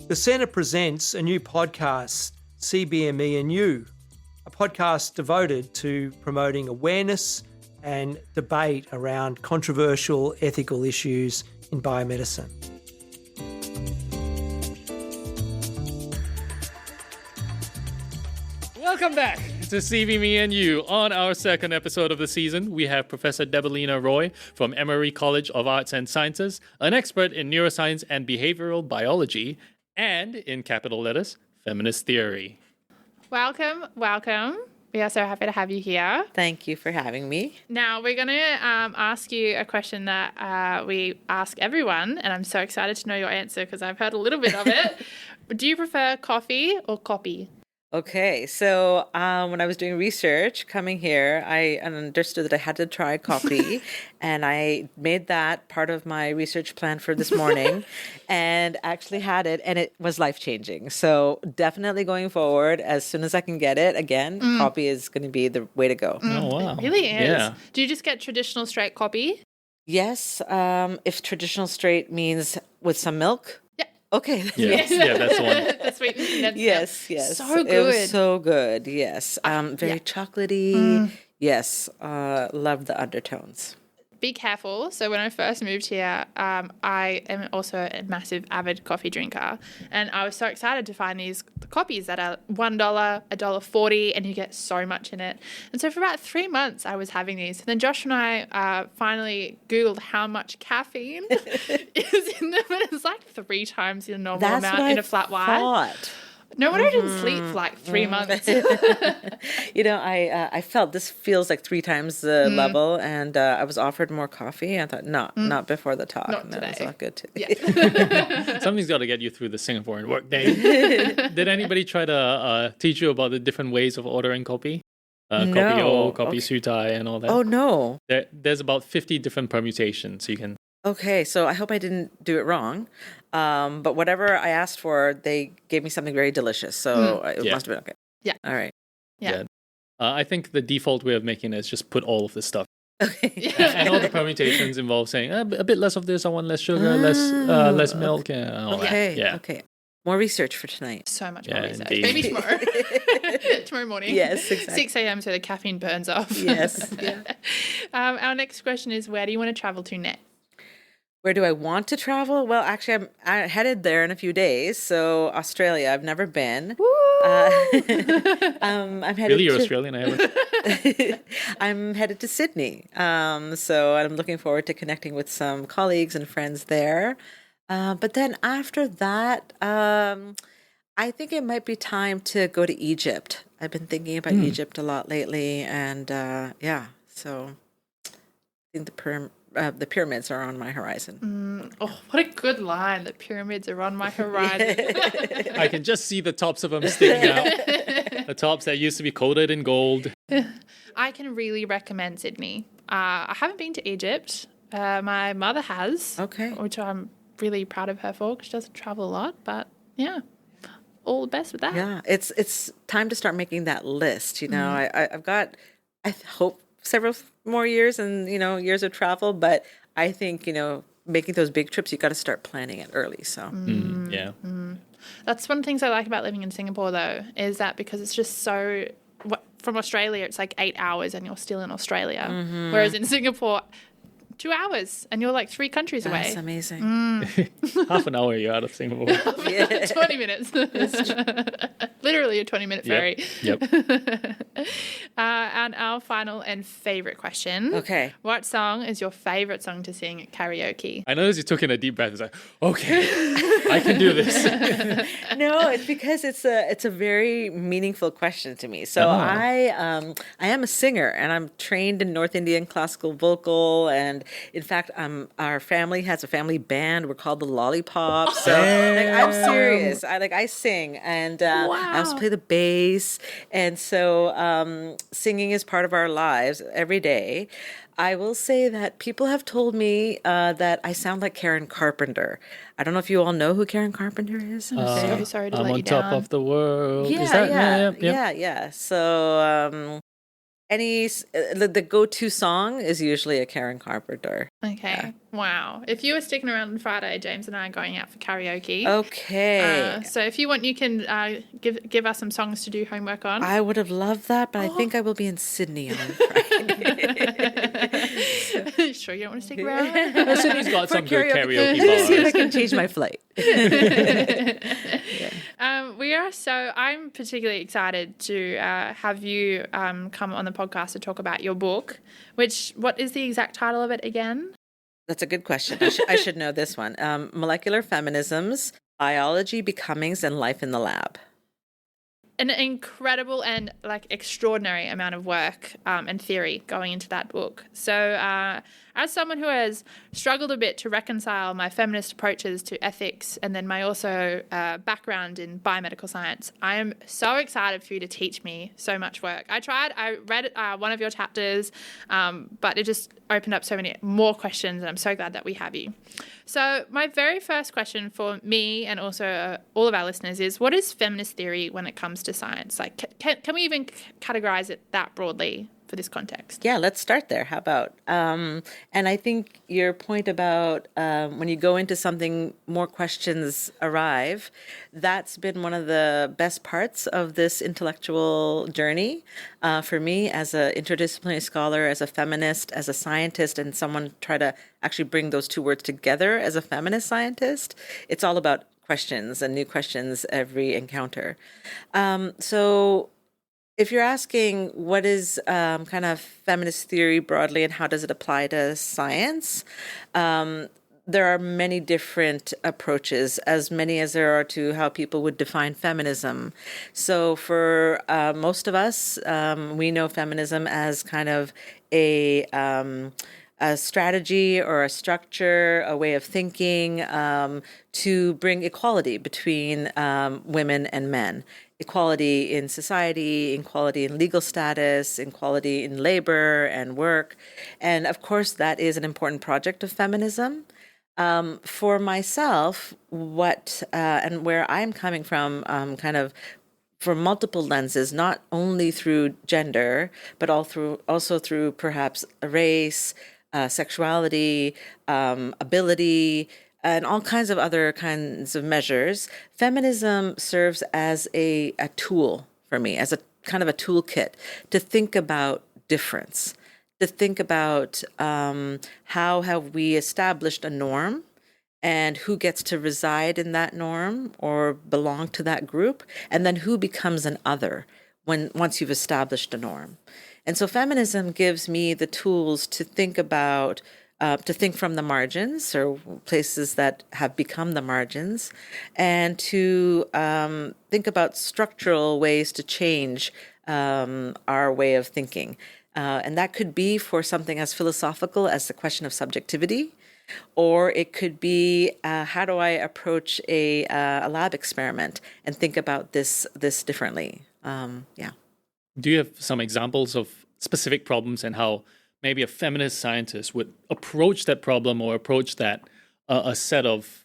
The Centre presents a new podcast, CBME and You, a podcast devoted to promoting awareness and debate around controversial ethical issues in biomedicine. Welcome back to CBME and You. On our second episode of the season, we have Professor Deboleena Roy from Emory College of Arts and Sciences, an expert in neuroscience and behavioural biology, and, in capital letters, feminist theory. Welcome. We are so happy to have you here. Thank you for having me. Now, we're going to ask you a question that we ask everyone, and I'm so excited to know your answer because I've heard a little bit of it. Do you prefer coffee or copy? Okay, so when I was doing research coming here, I understood that I had to try coffee, and I made that part of my research plan for this morning and actually had it, and it was life-changing. So definitely going forward, as soon as I can get it, again, coffee is going to be the way to go. Oh, wow. It really is. Yeah. Do you just get traditional straight copy? Yes, if traditional straight means with some milk. Okay. Yeah, that's the one. That's sweet. Yes. So good. It was so good. Yes. Very chocolatey. Yes. Love the undertones. Be careful. So when I first moved here, I am also a massive avid coffee drinker, and I was so excited to find these coffees that are $1, $1.40, and you get so much in it. And so for about 3 months, I was having these. And then Josh and I finally Googled how much caffeine is in them, and it's like 3 times the normal amount in a flat white. No wonder I didn't sleep for like 3 months. I felt this feels like 3 times the level, and I was offered more coffee. I thought, not before the talk. Not no, today. it's not good today. Yeah. Something's got to get you through the Singaporean workday. Did anybody try to teach you about the different ways of ordering kopi? Kopi O, kopi sutai, and all that? Oh, no. There's about 50 different permutations you can... Okay, so I hope I didn't do it wrong. But whatever I asked for, they gave me something very delicious. So it must have been okay. Yeah. All right. Yeah. I think the default way of making it is just put all of this stuff. Okay. And all the permutations involve saying a bit less of this, I want less sugar, less milk, and all Okay. that. Yeah. Okay. More research for tonight. So much more research. indeed. Maybe tomorrow. Tomorrow morning. Yes, exactly. 6 a.m. so the caffeine burns off. Yes. Yeah. Our next question is, where do you want to travel to next? Where do I want to travel? Well, actually, I'm headed there in a few days. So Australia, I've never been. I'm headed Really, you're to, Australian? I haven't. I'm headed to Sydney. So I'm looking forward to connecting with some colleagues and friends there. But then after that, I think it might be time to go to Egypt. I've been thinking about Egypt a lot lately, and so I think the pyramids are on my horizon. Oh, what a good line. The pyramids are on my horizon. I can just see the tops of them sticking out. The tops that used to be coated in gold. I can really recommend Sydney. I haven't been to Egypt. My mother has. Okay. Which I'm really proud of her for because she doesn't travel a lot. But yeah, all the best with that. Yeah, it's time to start making that list. I've got, I hope, several more years and years of travel, but I think making those big trips, you got to start planning it early. So that's one of the things I like about living in Singapore, though, is that because it's just so from Australia, it's like 8 hours and you're still in Australia, whereas in Singapore, 2 hours and you're like 3 countries away. That's amazing. Half an hour you're out of Singapore. 20 minutes. Literally a 20-minute ferry. Yep. And our final and favorite question. Okay. What song is your favorite song to sing at karaoke? I noticed you took in a deep breath. It's like, okay, I can do this. No, it's because it's a very meaningful question to me. So I am a singer, and I'm trained in North Indian classical vocal, and in fact, our family has a family band. We're called the Lollipops. So I'm serious. I sing, and I also play the bass, and so singing is part of our lives every day. I will say that people have told me that I sound like Karen Carpenter. I don't know if you all know who Karen Carpenter is. I'm so sorry to I'm let on you top down. of the world. Yeah, Is that? yeah. So the go-to song is usually a Karen Carpenter. Okay. Yeah. Wow. If you were sticking around on Friday, James and I are going out for karaoke. Okay. So if you want, you can give us some songs to do homework on. I would have loved that, but I think I will be in Sydney on Friday. Sure you don't want to stick around? Sydney's got some good karaoke See if I bars. can change my flight. I'm particularly excited to have you come on the podcast to talk about your book, what is the exact title of it again? That's a good question. I should know this one. Molecular Feminisms, Biology, Becomings, and Life in the Lab. An incredible and extraordinary amount of work and theory going into that book. So as someone who has struggled a bit to reconcile my feminist approaches to ethics and then my also background in biomedical science, I am so excited for you to teach me so much work. I read one of your chapters, but it just opened up so many more questions, and I'm so glad that we have you. So my very first question for me and also all of our listeners is, what is feminist theory when it comes to science? Can we even categorize it that broadly for this context? Yeah, let's start there. How about? And I think your point about when you go into something, more questions arrive. That's been one of the best parts of this intellectual journey for me as an interdisciplinary scholar, as a feminist, as a scientist, and someone try to actually bring those two words together as a feminist scientist. It's all about questions and new questions every encounter. So if you're asking what is kind of feminist theory broadly and how does it apply to science, there are many different approaches, as many as there are to how people would define feminism. So for most of us, we know feminism as kind of a strategy or a structure, a way of thinking to bring equality between women and men. Equality in society, equality in legal status, equality in labor and work. And of course, that is an important project of feminism. For myself, what and where I'm coming from, kind of from multiple lenses, not only through gender, but also through perhaps race, sexuality, ability, and all kinds of other kinds of measures. Feminism serves as a tool for me, as a kind of a toolkit to think about difference, to think about how have we established a norm and who gets to reside in that norm or belong to that group, and then who becomes an other once you've established a norm. And so feminism gives me the tools to think about, to think from the margins or places that have become the margins, and to think about structural ways to change our way of thinking. And that could be for something as philosophical as the question of subjectivity, or it could be how do I approach a lab experiment and think about this differently. Yeah. Do you have some examples of specific problems and how maybe a feminist scientist would approach that problem or approach that a set of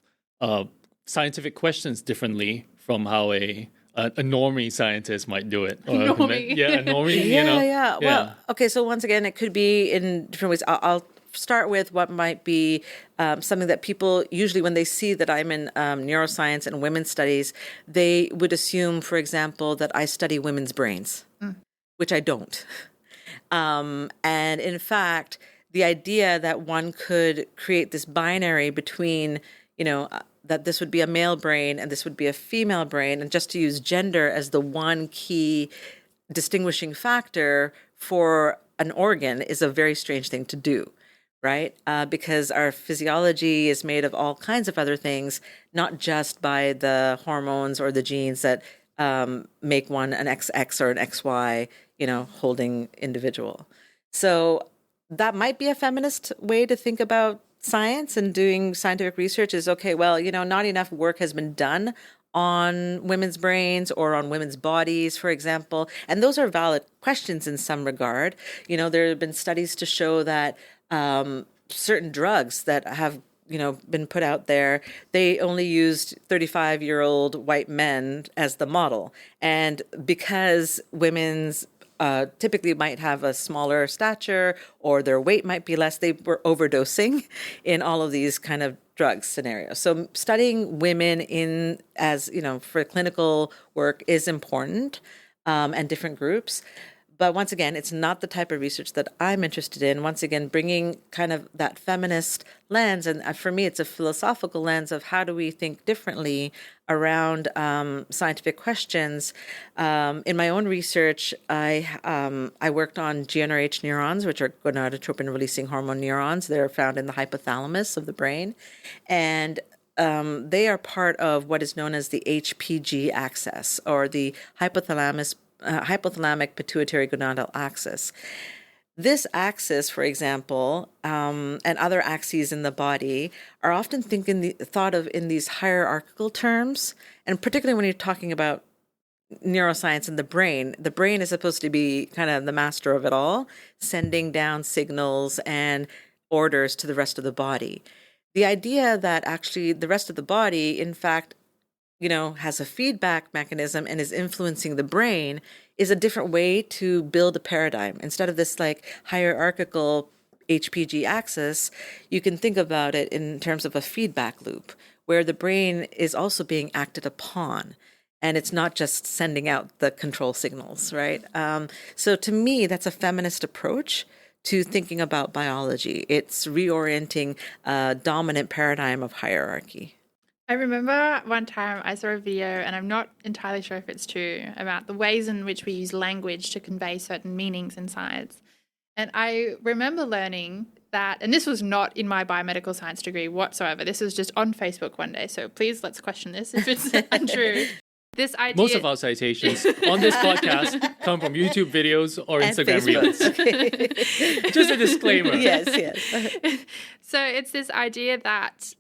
scientific questions differently from how a normie scientist might do it? Or a normie. Yeah. Well, okay. So once again, it could be in different ways. I'll start with what might be something that people usually, when they see that I'm in neuroscience and women's studies, they would assume, for example, that I study women's brains, which I don't. And in fact, the idea that one could create this binary between, that this would be a male brain and this would be a female brain, and just to use gender as the one key distinguishing factor for an organ is a very strange thing to do, right? Because our physiology is made of all kinds of other things, not just by the hormones or the genes that make one an XX or an XY, holding individual. So that might be a feminist way to think about science and doing scientific research is, okay, well, not enough work has been done on women's brains or on women's bodies, for example. And those are valid questions in some regard. There have been studies to show that certain drugs that have been put out there, they only used 35-year-old white men as the model. And because women's typically might have a smaller stature or their weight might be less. They were overdosing in all of these kind of drug scenarios. So studying women for clinical work is important, and different groups. But once again, it's not the type of research that I'm interested in. Once again, bringing kind of that feminist lens. And for me, it's a philosophical lens of how do we think differently around scientific questions. In my own research, I worked on GnRH neurons, which are gonadotropin-releasing hormone neurons. They're found in the hypothalamus of the brain. And they are part of what is known as the HPG axis, or the hypothalamic pituitary gonadal axis. This axis, for example, and other axes in the body are often thought of in these hierarchical terms, and particularly when you're talking about neuroscience and the brain is supposed to be kind of the master of it all, sending down signals and orders to the rest of the body. The idea that actually the rest of the body, in fact, has a feedback mechanism and is influencing the brain is a different way to build a paradigm. Instead of this like hierarchical HPG axis, you can think about it in terms of a feedback loop where the brain is also being acted upon. And it's not just sending out the control signals, right? So to me, that's a feminist approach to thinking about biology. It's reorienting a dominant paradigm of hierarchy. I remember one time I saw a video, and I'm not entirely sure if it's true, about the ways in which we use language to convey certain meanings in science. And I remember learning that, and this was not in my biomedical science degree whatsoever. This was just on Facebook one day. So please let's question this if it's untrue. This idea. Most of our citations on this podcast come from YouTube videos or Instagram reels. Just a disclaimer. Yes. So it's this idea that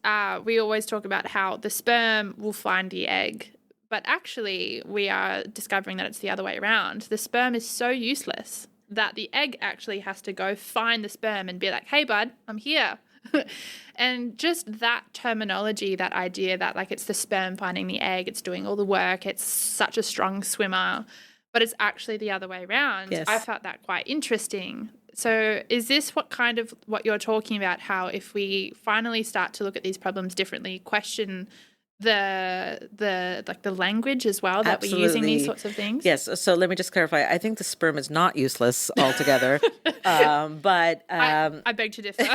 we always talk about how the sperm will find the egg. But actually, we are discovering that it's the other way around. The sperm is so useless that the egg actually has to go find the sperm and be like, hey, bud, I'm here. And just that terminology, that idea that like it's the sperm finding the egg, it's doing all the work, it's such a strong swimmer, but it's actually the other way around. Yes. I felt that quite interesting. So is this what you're talking about, how if we finally start to look at these problems differently, question the language as well that Absolutely. we're using these sorts of things? Yes. So let me just clarify. I think the sperm is not useless altogether, but I beg to differ.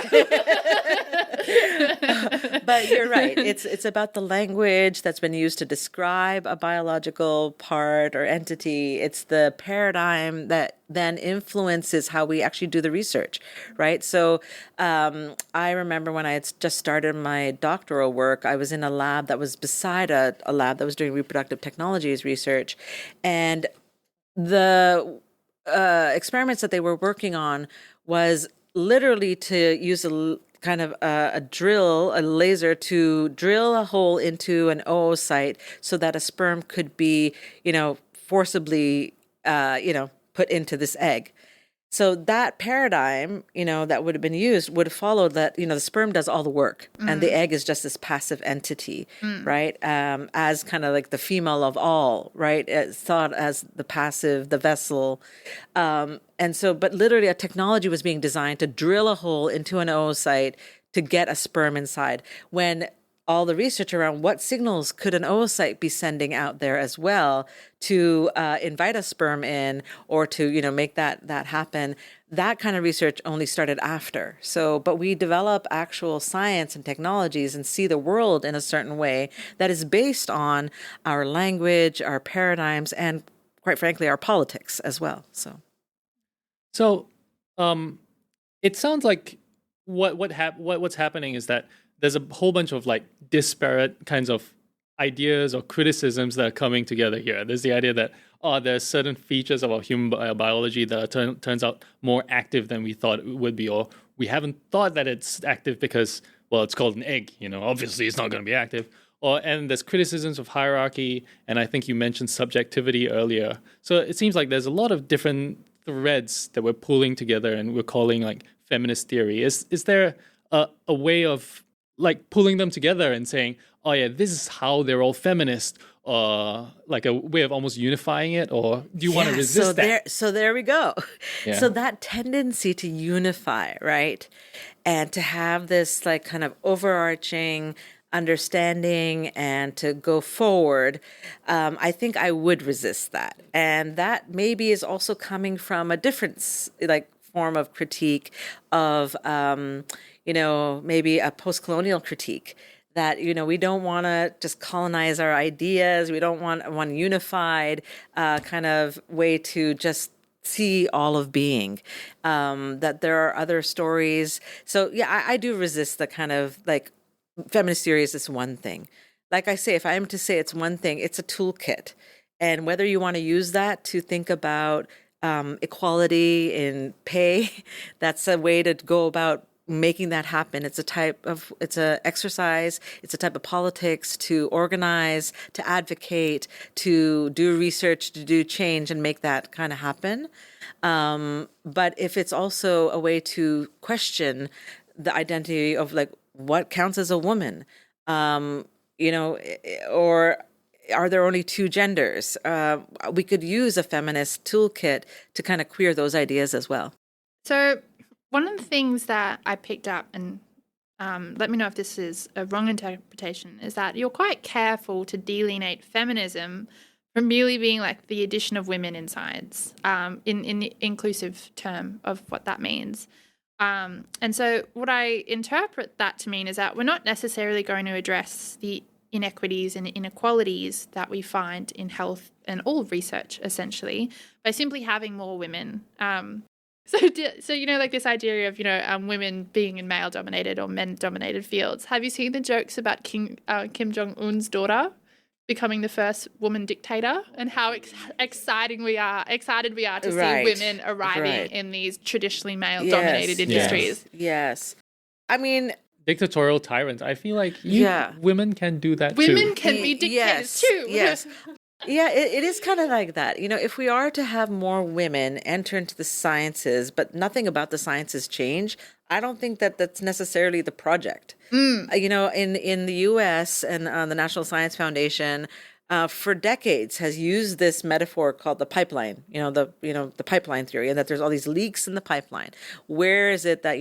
But you're right. It's about the language that's been used to describe a biological part or entity. It's the paradigm that then influences how we actually do the research, right? So I remember when I had just started my doctoral work, I was in a lab that was beside a lab that was doing reproductive technologies research. And the experiments that they were working on was literally to use a laser to drill a hole into an oocyte so that a sperm could be, forcibly, put into this egg. So that paradigm, that would have been used would have followed that, the sperm does all the work and the egg is just this passive entity, right? As kind of like the female of all, right? It's thought as the passive, the vessel. But literally a technology was being designed to drill a hole into an oocyte to get a sperm inside, when all the research around what signals could an oocyte be sending out there as well to invite a sperm in or to, make that happen. That kind of research only started after. So, but we develop actual science and technologies and see the world in a certain way that is based on our language, our paradigms, and quite frankly, our politics as well. So, it sounds like what's happening is that there's a whole bunch of like disparate kinds of ideas or criticisms that are coming together here. There's the idea that there's certain features of our human biology that turns out more active than we thought it would be, or we haven't thought that it's active because, well, it's called an egg. Obviously it's not going to be active. And there's criticisms of hierarchy, and I think you mentioned subjectivity earlier. So it seems like there's a lot of different threads that we're pulling together, and we're calling like feminist theory. Is there a way of like pulling them together and saying, oh yeah, this is how they're all feminist, like a way of almost unifying it, or do you want to resist that? So there we go. Yeah. So that tendency to unify, right? And to have this like kind of overarching understanding and to go forward, I think I would resist that. And that maybe is also coming from a different like form of critique of, maybe a post-colonial critique. That, we don't want to just colonize our ideas. We don't want one unified kind of way to just see all of being, that there are other stories. So, yeah, I do resist the kind of like feminist theory is this one thing. Like I say, if I am to say it's one thing, it's a toolkit. And whether you want to use that to think about equality in pay, that's a way to go about making that happen. It's a exercise, it's a type of politics to organize, to advocate, to do research, to do change and make that kind of happen. But if it's also a way to question the identity of like what counts as a woman, or are there only two genders? We could use a feminist toolkit to kind of queer those ideas as well. So one of the things that I picked up, and let me know if this is a wrong interpretation, is that you're quite careful to delineate feminism from merely being like the addition of women in science, in the inclusive term of what that means. And so what I interpret that to mean is that we're not necessarily going to address the inequities and inequalities that we find in health and all research, essentially, by simply having more women. So like this idea of, women being in male-dominated or men-dominated fields. Have you seen the jokes about Kim Jong-un's daughter becoming the first woman dictator and how excited we are to see women arriving in these traditionally male-dominated industries? Yes. I mean, dictatorial tyrants. I feel like women can do that too. Women can be dictators too. Yes. Yeah, it is kind of like that. If we are to have more women enter into the sciences, but nothing about the sciences change, I don't think that that's necessarily the project. In the U.S. and the National Science Foundation, for decades has used this metaphor called the pipeline. The pipeline theory, and that there's all these leaks in the pipeline. Where is it that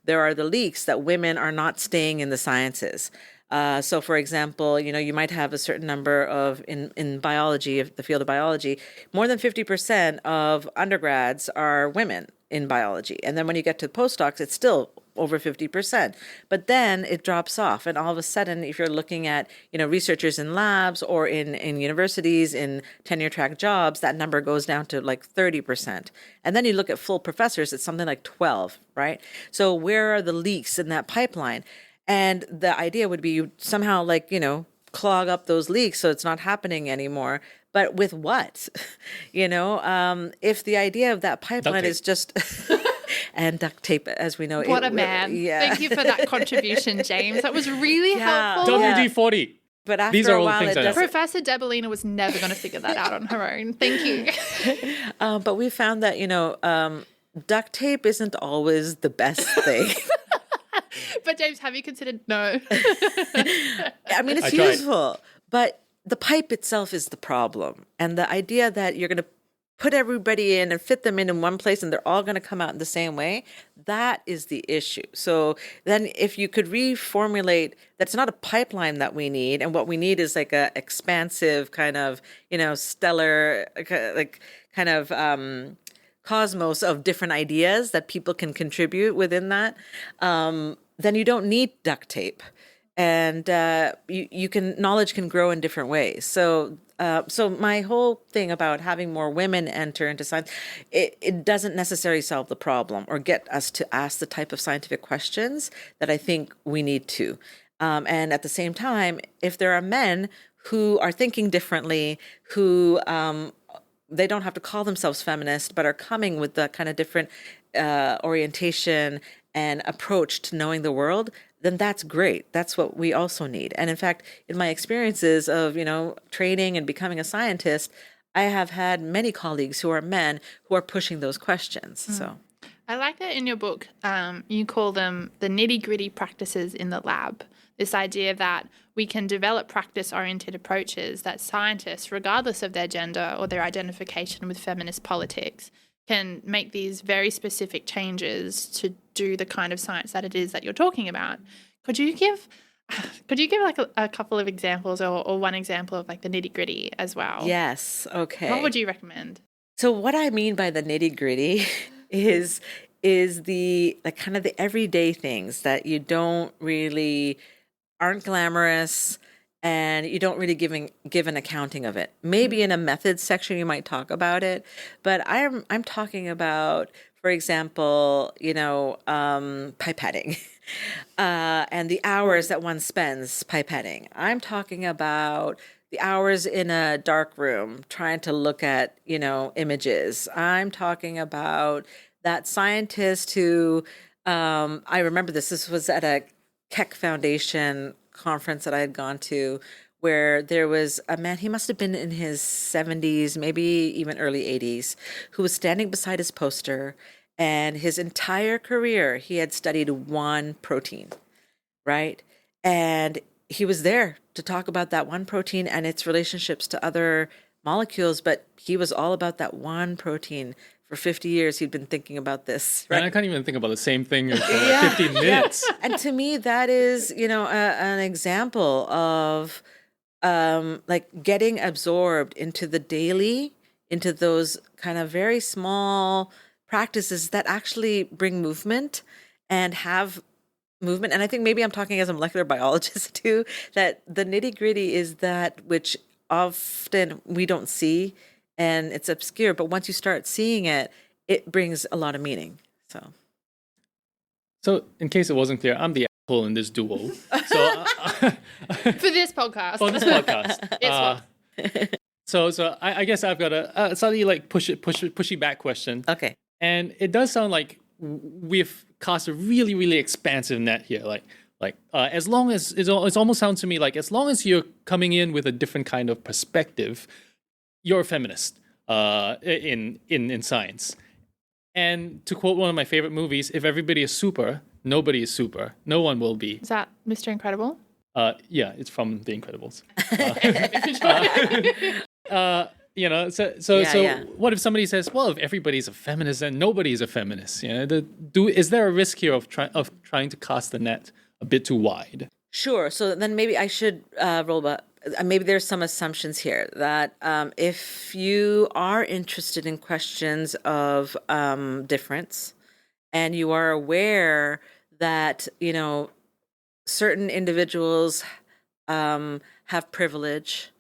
there are the leaks that women are not staying in the sciences? So, for example, you might have a certain number of, in biology, the field of biology, more than 50% of undergrads are women in biology. And then when you get to postdocs, it's still over 50%. But then it drops off. And all of a sudden, if you're looking at, researchers in labs or in universities, in tenure track jobs, that number goes down to like 30%. And then you look at full professors, it's something like 12, right? So where are the leaks in that pipeline? And the idea would be you somehow clog up those leaks so it's not happening anymore. But with what? If the idea of that pipeline is just and duct tape, as we know. What a man. Yeah. Thank you for that contribution, James. That was really helpful. WD-40. But after these are a all while, the things Professor Deboleena was never going to figure that out on her own. Thank you. But we found that, duct tape isn't always the best thing. But James, have you considered no? I mean, it's useful, but the pipe itself is the problem. And the idea that you're going to put everybody in and fit them in one place and they're all going to come out in the same way, that is the issue. So then if you could reformulate, that's not a pipeline that we need. And what we need is like a expansive kind of, stellar, cosmos of different ideas that people can contribute within that, then you don't need duct tape. And knowledge can grow in different ways. So my whole thing about having more women enter into science, it doesn't necessarily solve the problem or get us to ask the type of scientific questions that I think we need to. And at the same time, if there are men who are thinking differently, who they don't have to call themselves feminist, but are coming with the kind of different orientation and approach to knowing the world, then that's great. That's what we also need. And in fact, in my experiences of, training and becoming a scientist, I have had many colleagues who are men who are pushing those questions. So I like that in your book, you call them the nitty-gritty practices in the lab. This idea that we can develop practice-oriented approaches that scientists, regardless of their gender or their identification with feminist politics, can make these very specific changes to do the kind of science that it is that you're talking about. Could you give like a couple of examples or one example of like the nitty-gritty as well? Yes. Okay. What would you recommend? So what I mean by the nitty-gritty is the like kind of the everyday things that you don't really aren't glamorous and you don't really give an accounting of it. Maybe in a methods section you might talk about it, but I'm talking about, for example, pipetting and the hours that one spends pipetting. I'm talking about the hours in a dark room trying to look at, images. I'm talking about that scientist who, I remember this was at a Keck Foundation conference that I had gone to, where there was a man, he must have been in his 70s, maybe even early 80s, who was standing beside his poster, and his entire career he had studied one protein, right? And he was there to talk about that one protein and its relationships to other molecules, but he was all about that one protein. For 50 years, he'd been thinking about this. Right? And I can't even think about the same thing for 15 minutes. Yeah. And to me, that is, an example of like getting absorbed into the daily, into those kind of very small practices that actually bring movement and have movement. And I think maybe I'm talking as a molecular biologist too, that the nitty gritty is that which often we don't see. And it's obscure, but once you start seeing it, it brings a lot of meaning. So in case it wasn't clear, I'm the asshole in this duo. So For this podcast. For this podcast. So I guess I've got a slightly like pushy back question. Okay. And it does sound like we've cast a really, really expansive net here. Like as long as it almost sounds to me like as long as you're coming in with a different kind of perspective, you're a feminist in science. And to quote one of my favorite movies, if everybody is super, nobody is super. No one will be. Is that Mr. Incredible? Yeah, it's from The Incredibles. What if somebody says, well, if everybody's a feminist, then nobody's a feminist? Is there a risk here of trying to cast the net a bit too wide? Sure. So then maybe I should roll back. Maybe there's some assumptions here that if you are interested in questions of difference and you are aware that, certain individuals have privilege,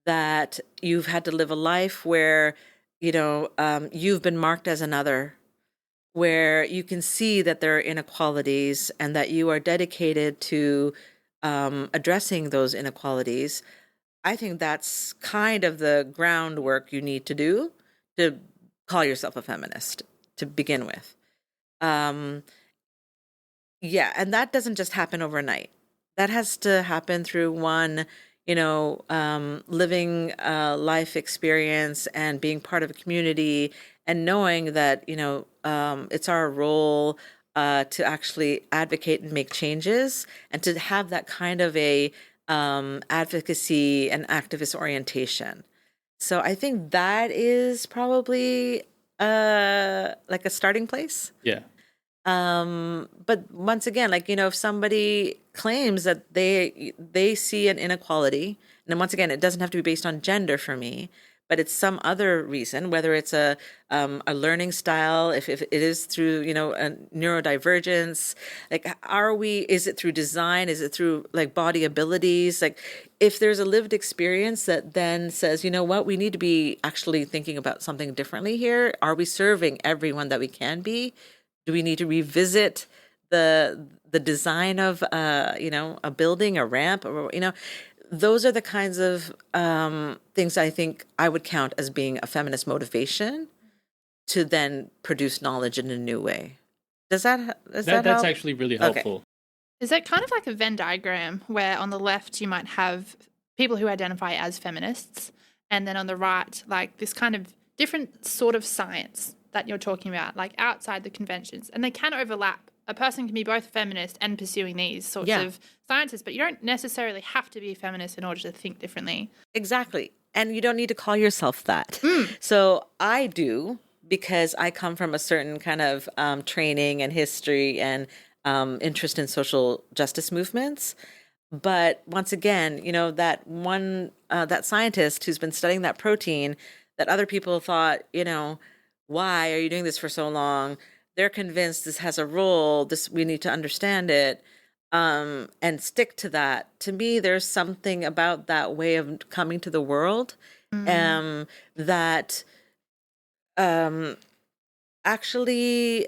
that you've had to live a life where, you've been marked as another, where you can see that there are inequalities and that you are dedicated to addressing those inequalities, I think that's kind of the groundwork you need to do to call yourself a feminist to begin with. And that doesn't just happen overnight. That has to happen through one, living life experience and being part of a community and knowing that, it's our role to actually advocate and make changes and to have that kind of a advocacy and activist orientation. So I think that is probably like a starting place. Yeah. But once again, if somebody claims that they see an inequality, and then once again, it doesn't have to be based on gender for me, but it's some other reason, whether it's a learning style, if it is through, a neurodivergence, is it through design? Is it through body abilities? If there's a lived experience that then says, we need to be actually thinking about something differently here. Are we serving everyone that we can be? Do we need to revisit the design of, a building, a ramp, or, those are the kinds of things I think I would count as being a feminist motivation to then produce knowledge in a new way. Does that That's help? actually really helpful. Okay. Is it kind of like a Venn diagram where on the left you might have people who identify as feminists, and then on the right, this kind of different sort of science that you're talking about, outside the conventions, and they can overlap a person can be both feminist and pursuing these sorts of sciences, but you don't necessarily have to be a feminist in order to think differently. Exactly. And you don't need to call yourself that. So I do, because I come from a certain kind of training and history and interest in social justice movements. But once again, that scientist who's been studying that protein that other people thought, why are you doing this for so long? They're convinced this has a role, we need to understand it, and stick to that. To me, there's something about that way of coming to the world that actually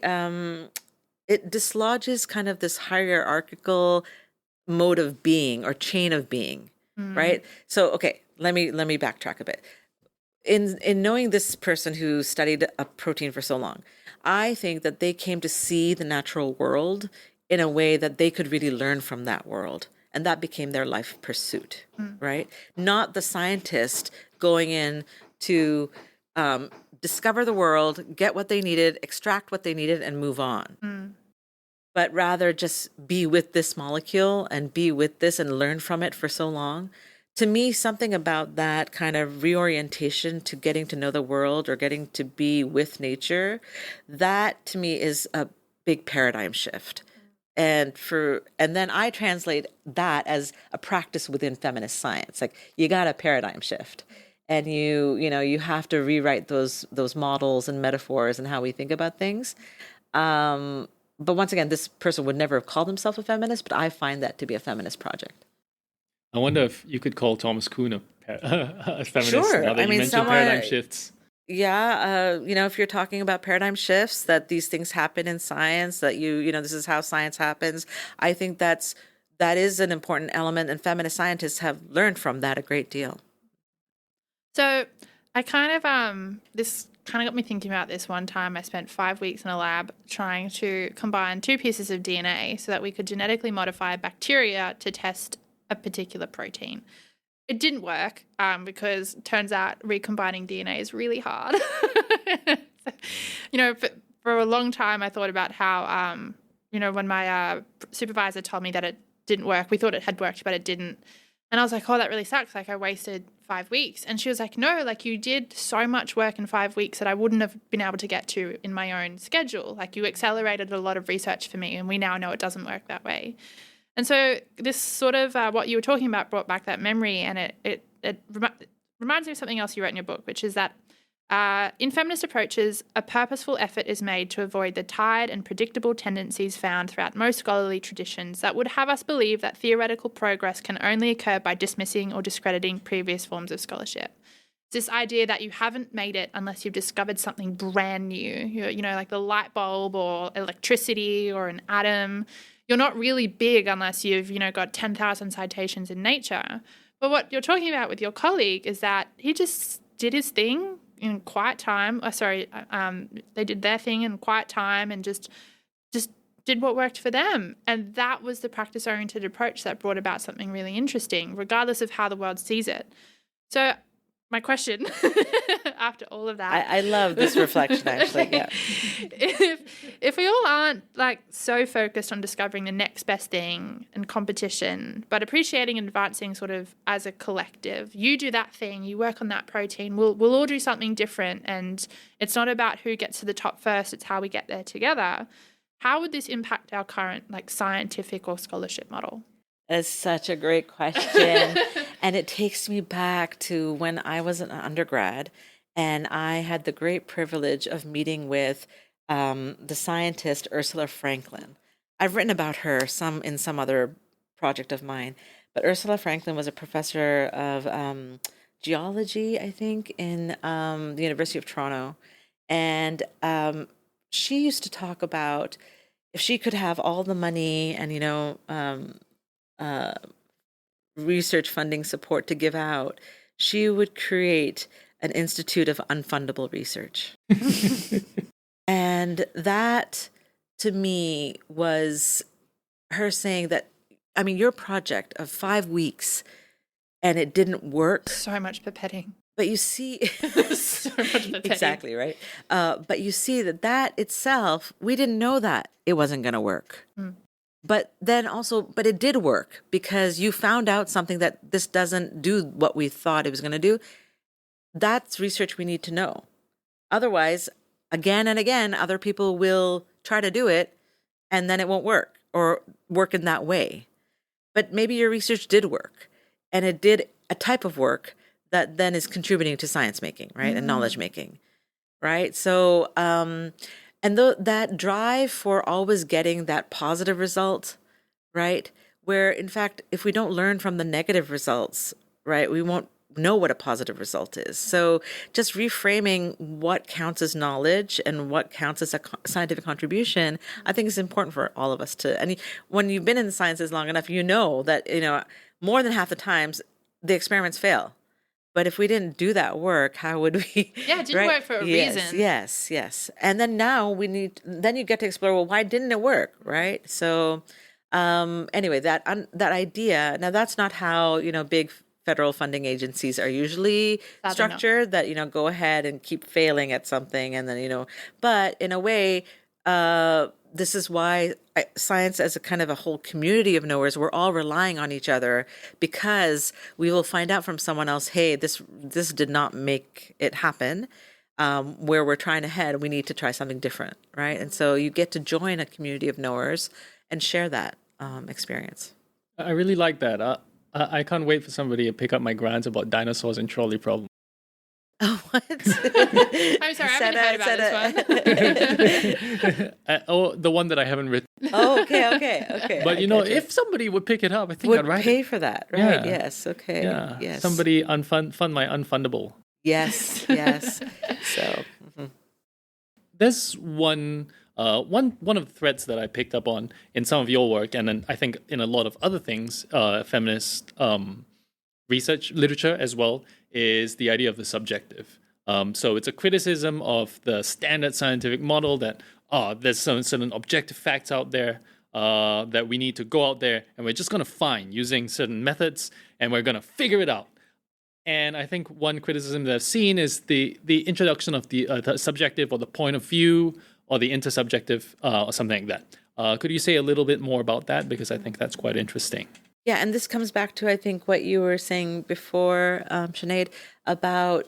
it dislodges kind of this hierarchical mode of being or chain of being, right? So, okay, let me backtrack a bit. In knowing this person who studied a protein for so long, I think that they came to see the natural world in a way that they could really learn from that world. And that became their life pursuit, right? Not the scientist going in to discover the world, get what they needed, extract what they needed, and move on. But rather just be with this molecule and be with this and learn from it for so long. To me, something about that kind of reorientation to getting to know the world or getting to be with nature, that to me is a big paradigm shift. And then I translate that as a practice within feminist science. Like, you got a paradigm shift, and you have to rewrite those models and metaphors and how we think about things. But once again, this person would never have called himself a feminist, but I find that to be a feminist project. I wonder if you could call Thomas Kuhn a feminist Sure. now that you mentioned paradigm shifts. Yeah, if you're talking about paradigm shifts, that these things happen in science, that this is how science happens, I think that is an important element, and feminist scientists have learned from that a great deal. So I kind of, this kind of got me thinking about this one time. I spent 5 weeks in a lab trying to combine 2 pieces of DNA so that we could genetically modify bacteria to test a particular protein. It didn't work because it turns out recombining DNA is really hard. For a long time I thought about how, when my supervisor told me that it didn't work, we thought it had worked, but it didn't. And I was like, oh, that really sucks. Like, I wasted 5 weeks. And she was like, no, like, you did so much work in 5 weeks that I wouldn't have been able to get to in my own schedule. Like, you accelerated a lot of research for me, and we now know it doesn't work that way. And so this sort of what you were talking about brought back that memory, and it reminds me of something else you wrote in your book, which is that in feminist approaches, a purposeful effort is made to avoid the tired and predictable tendencies found throughout most scholarly traditions that would have us believe that theoretical progress can only occur by dismissing or discrediting previous forms of scholarship. It's this idea that you haven't made it unless you've discovered something brand new, like the light bulb or electricity or an atom. You're not really big unless you've, got 10,000 citations in Nature. But what you're talking about with your colleague is that he just did his thing in quiet time. They did their thing in quiet time and just did what worked for them. And that was the practice-oriented approach that brought about something really interesting, regardless of how the world sees it. So my question after all of that. I love this reflection, actually. Yeah. If we all aren't so focused on discovering the next best thing and competition, but appreciating and advancing sort of as a collective, you do that thing, you work on that protein, we'll all do something different, and it's not about who gets to the top first, it's how we get there together. How would this impact our current scientific or scholarship model? That's such a great question. And it takes me back to when I was an undergrad, and I had the great privilege of meeting with the scientist Ursula Franklin. I've written about her in some other project of mine, but Ursula Franklin was a professor of geology, I think, in the University of Toronto. And she used to talk about if she could have all the money and, research funding support to give out, she would create an institute of unfundable research. And that, to me, was her saying that, your project of 5 weeks and it didn't work. So much pipetting. But you see, So much of a pain. exactly, right? But you see that itself, we didn't know that it wasn't going to work. But then also, but it did work because you found out something that this doesn't do what we thought it was going to do. That's research we need to know. Otherwise, again and again, other people will try to do it and then it won't work or work in that way. But maybe your research did work and it did a type of work that then is contributing to science making, right? And knowledge making, right? So, that drive for always getting that positive result, right? Where in fact, if we don't learn from the negative results, right, we won't know what a positive result is. So just reframing what counts as knowledge and what counts as a scientific contribution, I think is important for all of us to, and when you've been in the sciences long enough, you know that, more than half the times the experiments fail. But if we didn't do that work, how would we? Yeah, it didn't work for a reason. Yes. And then now then you get to explore, well, why didn't it work, right? So anyway, that idea, now that's not how, big federal funding agencies are usually structured, that, go ahead and keep failing at something. And then, but in a way, this is why science as a kind of a whole community of knowers, we're all relying on each other because we will find out from someone else, hey, this did not make it happen. Where we're trying to head, we need to try something different, right? And so you get to join a community of knowers and share that experience. I really like that. I can't wait for somebody to pick up my grants about dinosaurs and trolley problems. Oh, what? I'm sorry, I haven't heard about this one. The one that I haven't written. Oh, okay. But if somebody would pick it up, I think I'd write pay it. for that, right? Yeah. Yes, okay. Yeah. Yes. Somebody fund my unfundable. Yes. So there's one of the threads that I picked up on in some of your work, and then I think in a lot of other things, feminist research literature as well, is the idea of the subjective. So it's a criticism of the standard scientific model that there's some certain objective facts out there that we need to go out there and we're just going to find using certain methods, and we're going to figure it out. And I think one criticism that I've seen is the introduction of the subjective or the point of view or the intersubjective or something like that. Could you say a little bit more about that? Because I think that's quite interesting. Yeah, and this comes back to, I think, what you were saying before, Sinead, about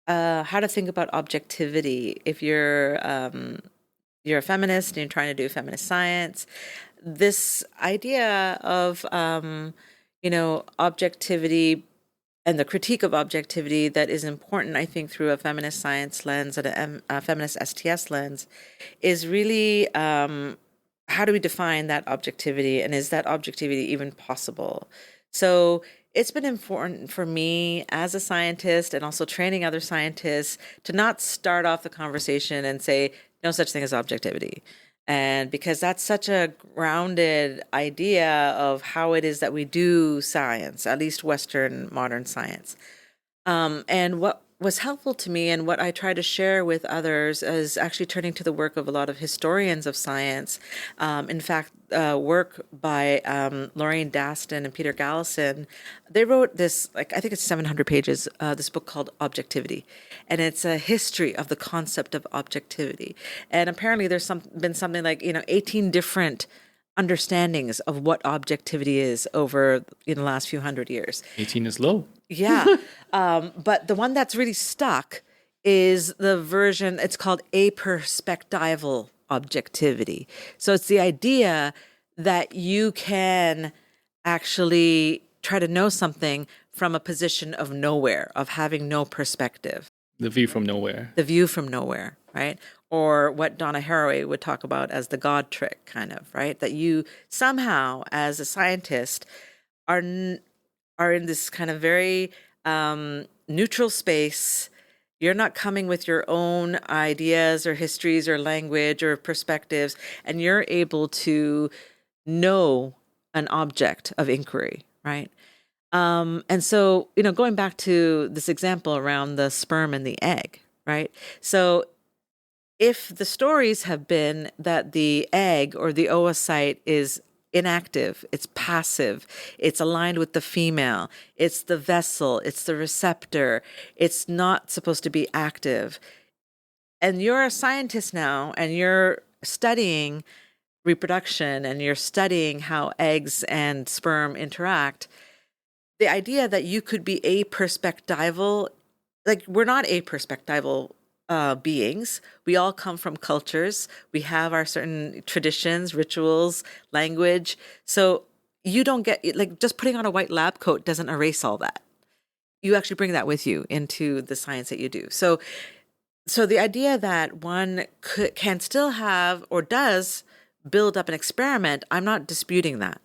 how to think about objectivity. If you're a feminist and you're trying to do feminist science, this idea of objectivity and the critique of objectivity that is important, I think, through a feminist science lens and a feminist STS lens, is really how do we define that objectivity, and is that objectivity even possible? So it's been important for me as a scientist and also training other scientists to not start off the conversation and say, no such thing as objectivity. And because that's such a grounded idea of how it is that we do science, at least Western modern science. And what was helpful to me and what I try to share with others is actually turning to the work of a lot of historians of science. In fact, work by Lorraine Daston and Peter Gallison. They wrote this, I think it's 700 pages, this book called Objectivity. And it's a history of the concept of objectivity. And apparently there's been something like, 18 different understandings of what objectivity is over the last few hundred years. 18 is low. Yeah. But the one that's really stuck is the version, it's called aperspectival objectivity. So it's the idea that you can actually try to know something from a position of nowhere, of having no perspective. The view from nowhere. The view from nowhere, right? Or what Donna Haraway would talk about as the God trick, kind of, right? That you somehow, as a scientist, are in this kind of very neutral space. You're not coming with your own ideas or histories or language or perspectives, and you're able to know an object of inquiry, right? And so, going back to this example around the sperm and the egg, right? So if the stories have been that the egg or the oocyte is inactive, it's passive, it's aligned with the female, it's the vessel, it's the receptor, it's not supposed to be active. And you're a scientist now, and you're studying reproduction, and you're studying how eggs and sperm interact. The idea that you could be aperspectival, like we're not aperspectival beings. We all come from cultures. We have our certain traditions, rituals, language. So you don't get, like, just putting on a white lab coat doesn't erase all that. You actually bring that with you into the science that you do. So the idea that one can still have or does build up an experiment, I'm not disputing that.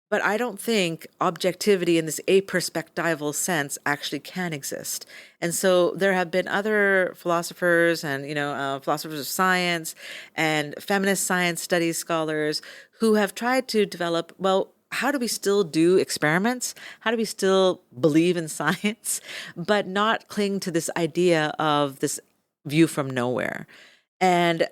But I don't think objectivity in this aperspectival sense actually can exist. And so there have been other philosophers and, philosophers of science and feminist science studies scholars who have tried to develop, well, how do we still do experiments? How do we still believe in science, but not cling to this idea of this view from nowhere? And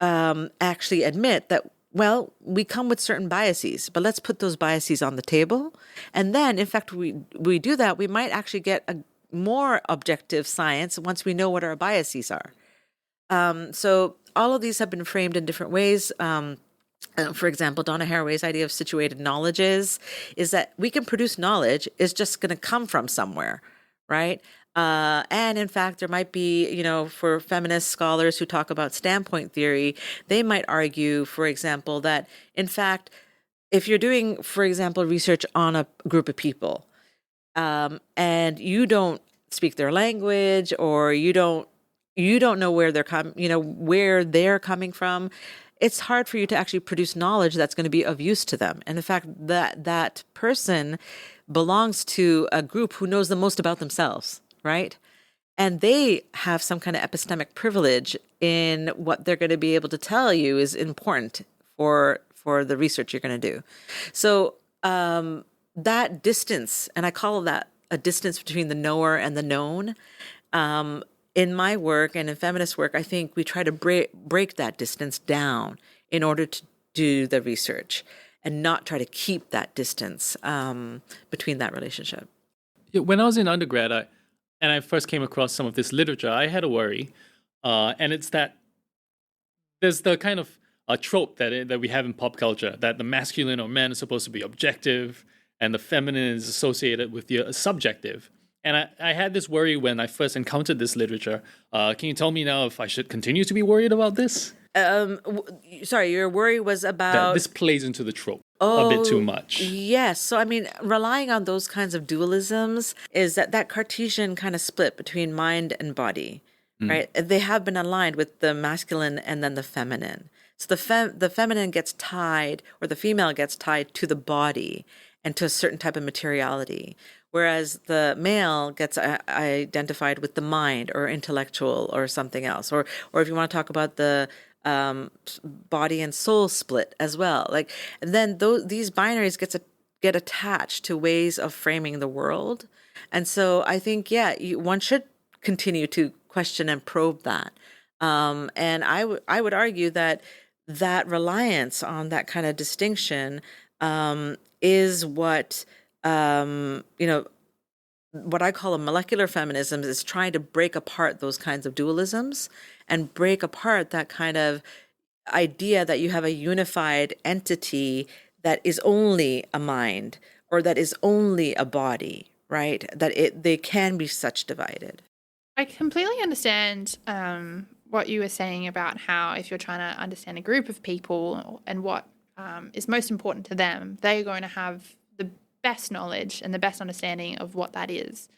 actually admit that, well, we come with certain biases, but let's put those biases on the table. And then, in fact, we do that, we might actually get a more objective science once we know what our biases are. So all of these have been framed in different ways. For example, Donna Haraway's idea of situated knowledge is that we can produce knowledge, it's just going to come from somewhere, right? And in fact, there might be, for feminist scholars who talk about standpoint theory, they might argue, for example, that in fact, if you're doing, for example, research on a group of people, and you don't speak their language, or you don't know where they're coming from, it's hard for you to actually produce knowledge that's going to be of use to them. And in fact, that person belongs to a group who knows the most about themselves, right? And they have some kind of epistemic privilege in what they're going to be able to tell you is important for the research you're going to do. So that distance, and I call that a distance between the knower and the known, in my work and in feminist work, I think we try to break that distance down in order to do the research and not try to keep that distance between that relationship. When I was in undergrad, and I first came across some of this literature, I had a worry, and it's that there's the kind of a trope that we have in pop culture, that the masculine or men is supposed to be objective, and the feminine is associated with the subjective. And I had this worry when I first encountered this literature. Can you tell me now if I should continue to be worried about this? Sorry, your worry was about... That this plays into the trope a bit too much. Yes. So, I mean, relying on those kinds of dualisms is that Cartesian kind of split between mind and body, right? They have been aligned with the masculine and then the feminine. So the feminine gets tied, or the female gets tied to the body and to a certain type of materiality, whereas the male gets identified with the mind or intellectual or something else. Or if you want to talk about the body and soul split as well. Like, and then these binaries get attached to ways of framing the world. And so I think, one should continue to question and probe that. And I would argue that reliance on that kind of distinction is what what I call a molecular feminism is trying to break apart those kinds of dualisms and break apart that kind of idea that you have a unified entity that is only a mind or that is only a body, right? That they can be such divided. I completely understand what you were saying about how if you're trying to understand a group of people and what is most important to them, they're going to have the best knowledge and the best understanding of what that is.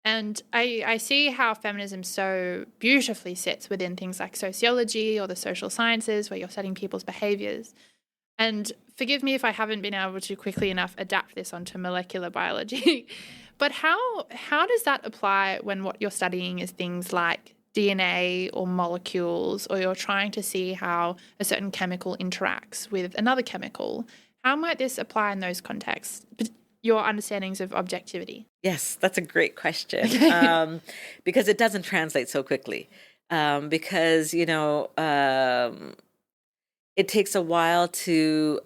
And I see how feminism so beautifully sits within things like sociology or the social sciences, where you're studying people's behaviors. And forgive me if I haven't been able to quickly enough adapt this onto molecular biology, but how does that apply when what you're studying is things like DNA or molecules, or you're trying to see how a certain chemical interacts with another chemical? How might this apply in those contexts? Your understandings of objectivity? Yes, that's a great question, because it doesn't translate so quickly. Because, it takes a while to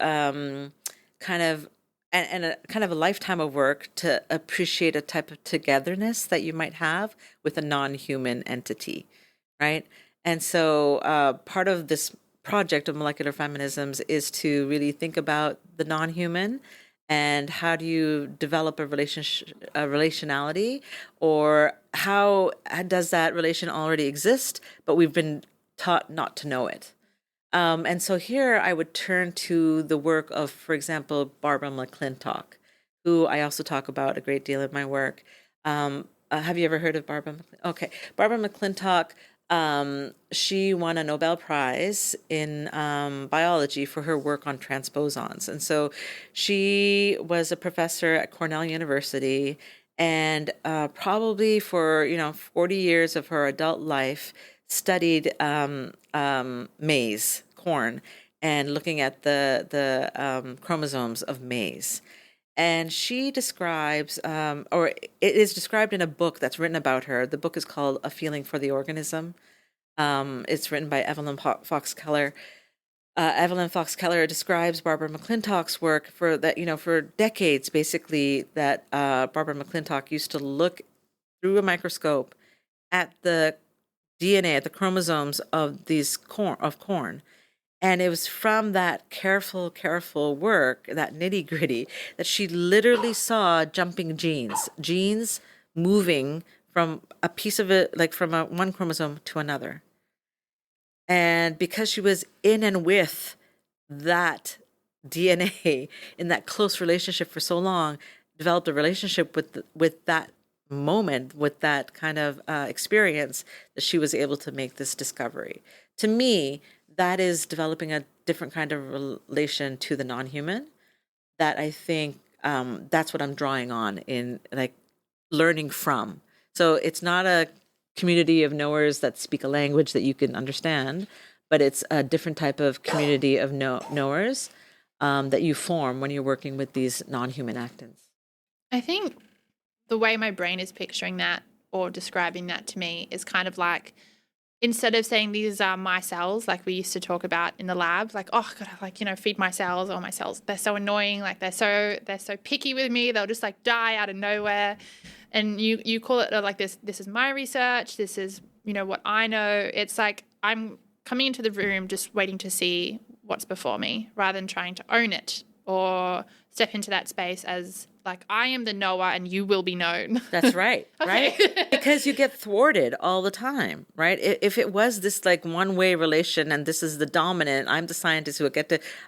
kind of and a kind of a lifetime of work to appreciate a type of togetherness that you might have with a non-human entity, right? And so part of this project of molecular feminisms is to really think about the non-human and how do you develop a relationality, or how does that relation already exist, but we've been taught not to know it. And so here I would turn to the work of, for example, Barbara McClintock, who I also talk about a great deal in my work. Have you ever heard of Barbara McClintock? Okay. Barbara McClintock, she won a Nobel Prize in biology for her work on transposons. And so she was a professor at Cornell University, and probably for 40 years of her adult life studied maize, corn, and looking at the chromosomes of maize. And she describes, or it is described in a book that's written about her. The book is called A Feeling for the Organism. It's written by Evelyn Fox Keller. Evelyn Fox Keller describes Barbara McClintock's work for decades, basically, that Barbara McClintock used to look through a microscope at the DNA, at the chromosomes of corn. And it was from that careful work, that nitty gritty, that she literally saw jumping genes moving from a piece of it, like from one chromosome to another. And because she was in and with that DNA in that close relationship for so long, developed a relationship with that moment, with that kind of experience, that she was able to make this discovery. To me, that is developing a different kind of relation to the non-human, that I think that's what I'm drawing on in, like, learning from. So it's not a community of knowers that speak a language that you can understand, but it's a different type of community of knowers that you form when you're working with these non-human actants. I think the way my brain is picturing that or describing that to me is kind of like, instead of saying these are my cells, like we used to talk about in the labs, like, oh, God, feed my cells, or my cells, they're so annoying, like they're so picky with me, they'll just like die out of nowhere. And you call it like this is my research, this is, what I know. It's like I'm coming into the room just waiting to see what's before me, rather than trying to own it or step into that space as like, I am the knower and you will be known. That's right, right? Because you get thwarted all the time, right? If it was this like one-way relation and this is the dominant, I'm the scientist who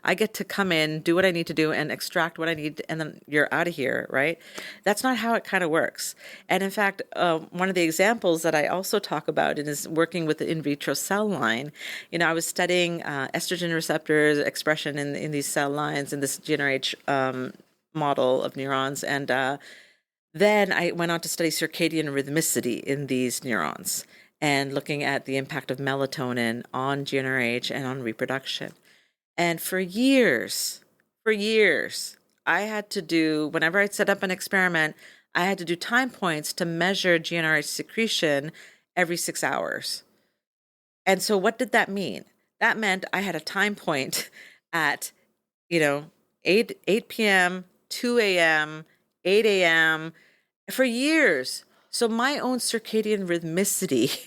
I get to come in, do what I need to do and extract what I need, and then you're out of here, right? That's not how it kind of works. And in fact, one of the examples that I also talk about is working with the in vitro cell line. I was studying estrogen receptors expression in these cell lines in this GnRH model of neurons, and then I went on to study circadian rhythmicity in these neurons and looking at the impact of melatonin on GnRH and on reproduction. And for years, I had to do, whenever I set up an experiment, I had to do time points to measure GnRH secretion every 6 hours. And so what did that mean? That meant I had a time point at 8 p.m., 2 a.m., 8 a.m. for years. So my own circadian rhythmicity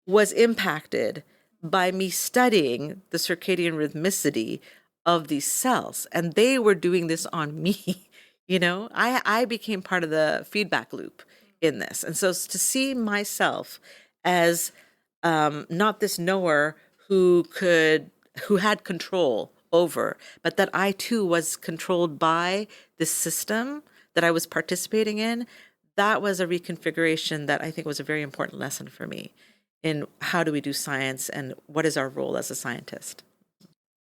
was impacted by me studying the circadian rhythmicity of these cells. And they were doing this on me. I became part of the feedback loop in this. And so to see myself as not this knower who had control over, but that I too was controlled by this system that I was participating in, that was a reconfiguration that I think was a very important lesson for me in how do we do science and what is our role as a scientist.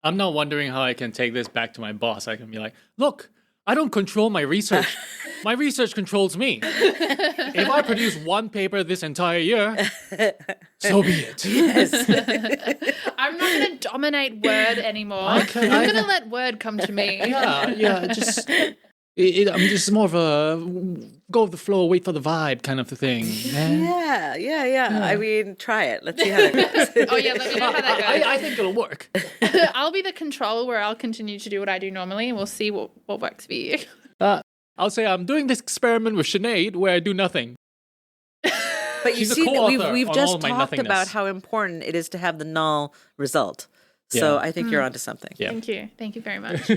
I'm not wondering how I can take this back to my boss. I can be like, look, I don't control my research. My research controls me. If I produce one paper this entire year, so be it. Yes. I'm not going to dominate Word anymore. I'm going to let Word come to me. Yeah, just I mean, this is more of a go with the flow, wait for the vibe kind of a thing. Yeah. I mean, try it. Let's see how that goes. Oh yeah, let me know how that goes. I think it'll work. I'll be the control where I'll continue to do what I do normally, and we'll see what works for you. I'll say I'm doing this experiment with Sinead where I do nothing. But you She's a see, co-author we've on just all my talked about nothingness. how important it is to have the null result. So Yeah. I think you're onto something. Yeah. Thank you very much.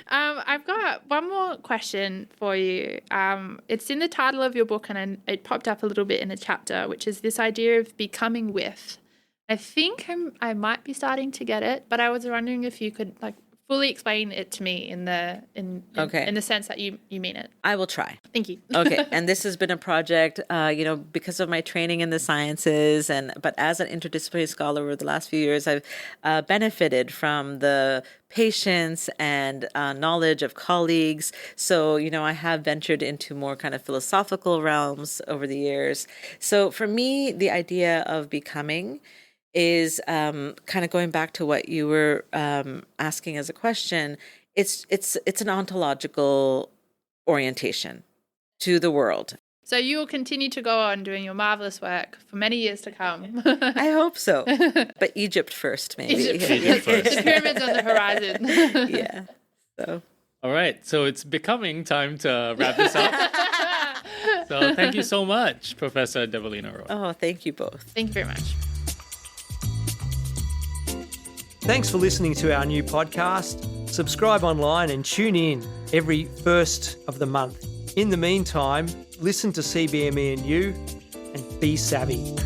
I've got one more question for you. It's in the title of your book, and it popped up a little bit in a chapter, which is this idea of becoming with. I think I might be starting to get it, but I was wondering if you could fully explain it to me in the sense that you mean it. I will try. Thank you. Okay, and this has been a project, because of my training in the sciences, but as an interdisciplinary scholar over the last few years, I've benefited from the patience and knowledge of colleagues. So, I have ventured into more kind of philosophical realms over the years. So for me, the idea of becoming is kind of going back to what you were asking as a question. It's an ontological orientation to the world. So you will continue to go on doing your marvelous work for many years to come. I hope so, but Egypt first, maybe. Egypt first. The pyramids on the horizon. Yeah. So. All right, so it's becoming time to wrap this up. So thank you so much, Professor Deboleena Roy. Oh, thank you both. Thank you very much. Thanks for listening to our new podcast. Subscribe online and tune in every first of the month. In the meantime, listen to CBME and you, and be savvy.